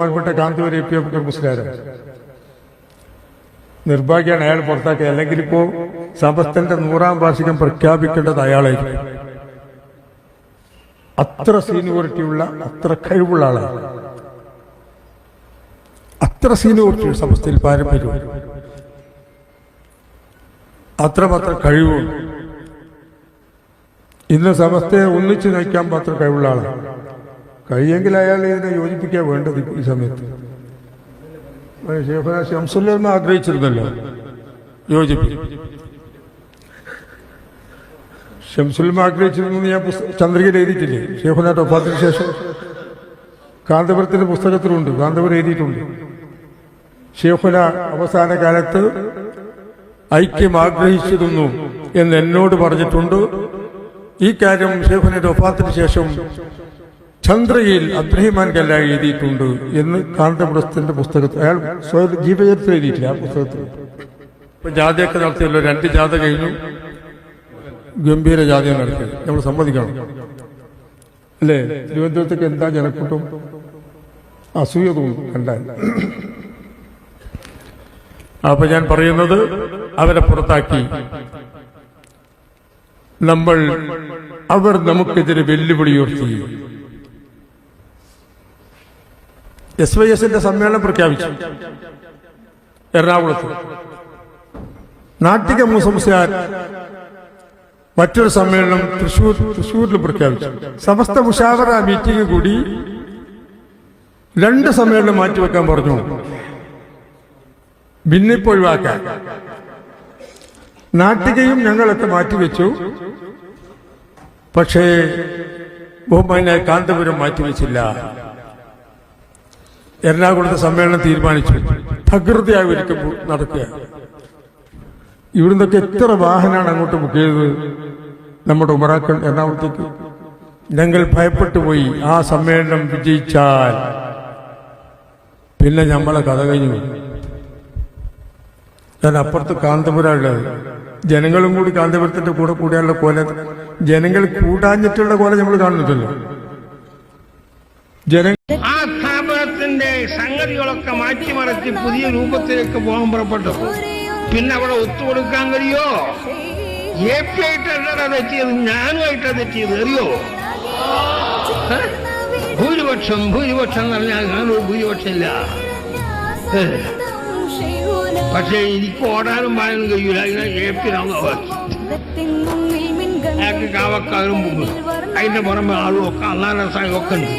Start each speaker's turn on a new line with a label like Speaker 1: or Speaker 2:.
Speaker 1: Kanthapuram A P Abubakar Musliyar നിർഭാഗ്യമാണ് അയാൾ പുറത്താക്കി. അല്ലെങ്കിൽ ഇപ്പോ സമസ്തന്റെ 100ാം വാർഷികം പ്രഖ്യാപിക്കേണ്ടത് അയാളായിരിക്കും. അത്ര സീനിയോറിറ്റിയുള്ള, അത്ര കഴിവുള്ള ആളാണ്. അത്ര സീനിയോറിറ്റി സമസ്തയിൽ പാരമ്പര്യം, അത്രമാത്രം കഴിവുണ്ട്. ഇന്ന് സമസ്തയെ ഒന്നിച്ചു നയിക്കാൻ മാത്രം കഴിവുള്ള ആളാണ്. കഴിയെങ്കിൽ അയാൾ ഇതിനെ യോജിപ്പിക്കാൻ വേണ്ടത് ഈ സമയത്ത്. ശൈഖുനാ ശംസുൽ ആഗ്രഹിച്ചിരുന്നല്ലോ യോജിപ്പിക്കും. ശംസുൽ ആഗ്രഹിച്ചിരുന്നു. ഞാൻ ചന്ദ്രികയിൽ എഴുതിയിട്ടില്ലേ? ശൈഖുനാന്റെ വഫാത്തിന് ശേഷം കാന്തപുരത്തിന്റെ പുസ്തകത്തിലുണ്ട്, കാന്തപുരം എഴുതിയിട്ടുണ്ട്. ശൈഖുന അവസാന കാലത്ത് ഐക്യം ആഗ്രഹിച്ചിരുന്നു എന്ന് എന്നോട് പറഞ്ഞിട്ടുണ്ട്. ഈ കാര്യം ശൈഖുനാന്റെ വഫാത്തിന് ശേഷം ചന്ദ്രയിൽ അബ്ദുറഹിമാൻ കല്ല എഴുതിയിട്ടുണ്ട് എന്ന് കാന്തപുരത്തിന്റെ പുസ്തകത്തിൽ അയാൾ സ്വയം ജീവചരിത്രം എഴുതിയിട്ടില്ല. ആ പുസ്തകത്തിൽ ഇപ്പൊ ജാഥയൊക്കെ നടത്തിയല്ലോ, 2 ജാഥ കഴിഞ്ഞു, ഗംഭീര ജാഥ നടത്തി. നമ്മൾ സമ്മതിക്കണം അല്ലേ? തിരുവനന്തപുരത്തേക്ക് എന്താ ജനക്കൂട്ടം, അസൂയ തോന്നും കണ്ടാൽ. അപ്പൊ ഞാൻ പറയുന്നത്, അവരെ പുറത്താക്കി. അവർ നമുക്കെതിരെ വെല്ലുവിളി ഉയർത്തി. SYSന്റെ സമ്മേളനം പ്രഖ്യാപിച്ചു എറണാകുളത്ത്. നാട്ടിക മുസ്ലിയാർ മറ്റൊരു സമ്മേളനം തൃശ്ശൂരിൽ പ്രഖ്യാപിച്ചു. സമസ്ത മുശാവറ മീറ്റിംഗ് കൂടി 2 സമ്മേളനം മാറ്റിവെക്കാൻ പറഞ്ഞു, ഭിന്നിപ്പ് ഒഴിവാക്കാൻ. നാട്ടികയും ഞങ്ങളൊക്കെ മാറ്റിവെച്ചു. പക്ഷേ ബഹുമാനായ കാന്തപുരം മാറ്റിവെച്ചില്ല. എറണാകുളത്തെ സമ്മേളനം തീരുമാനിച്ചു തകൃതിയായി ഒരിക്കൽ നടക്കുക. ഇവിടുന്നൊക്കെ എത്ര വാഹനമാണ് അങ്ങോട്ട് ബുക്ക് ചെയ്തത് നമ്മുടെ ഉമറാക്കൾ എറണാകുളത്തേക്ക്. ഞങ്ങൾ ഭയപ്പെട്ടു പോയി, ആ സമ്മേളനം വിജയിച്ചാൽ പിന്നെ നമ്മളെ കഥ കഴിഞ്ഞു. ഞാൻ അപ്പുറത്ത് കാന്തപുരം ഉള്ളത്, ജനങ്ങളും കൂടി കാന്തപുരത്തിന്റെ കൂടെ കൂടിയുള്ള കോല, ജനങ്ങൾ കൂടാഞ്ഞിട്ടുള്ള കോല നമ്മൾ കാണുന്നില്ലല്ലോ.
Speaker 2: ആ സ്ഥാപനത്തിന്റെ സംഗതികളൊക്കെ മാറ്റിമറിച്ച് പുതിയ രൂപത്തിലേക്ക് പോകാൻ പുറപ്പെട്ടു. പിന്നെ അവിടെ ഒത്തുകൊടുക്കാൻ കഴിയോ? AP ആയിട്ടല്ല തെറ്റിയത്, ഞാനുമായിട്ടാ തെറ്റിയത്, അറിയോ? ഭൂരിപക്ഷം എന്ന് പറഞ്ഞാൽ ഞാനൊരു ഭൂരിപക്ഷമില്ല. പക്ഷെ എനിക്ക് ഓടാനും പാടാനും കഴിയൂല. അതിനെ AP അയാൾക്ക് കാവക്കാരും അതിന്റെ പുറമെ ആളും ഒക്കെ അന്നാ രസായൊക്കെ ഉണ്ട്.